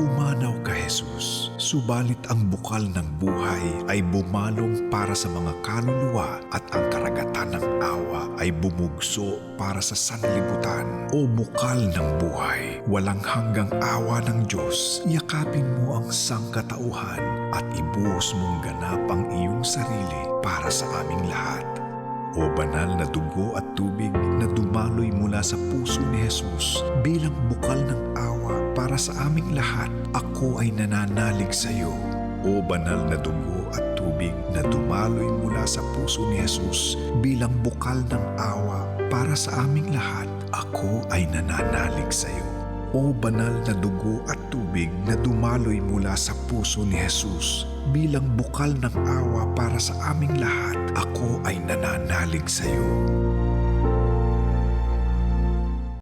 Pumanaw ka, Jesus, subalit ang bukal ng buhay ay bumalong para sa mga kaluluwa at ang karagatan ng awa ay bumugso para sa sanlibutan. O bukal ng buhay, walang hanggang awa ng Diyos, yakapin mo ang sangkatauhan at ibuhos mong ganap ang iyong sarili para sa aming lahat. O banal na dugo at tubig na dumaloy mula sa puso ni Jesus bilang bukal ng awa para sa aming lahat, ako ay nananalig sa iyo. O banal na dugo at tubig na dumaloy mula sa puso ni Jesus bilang bukal ng awa para sa aming lahat, ako ay nananalig sa iyo. O banal na dugo at tubig na dumaloy mula sa puso ni Jesus bilang bukal ng awa para sa aming lahat, ako ay nananalig sa iyo.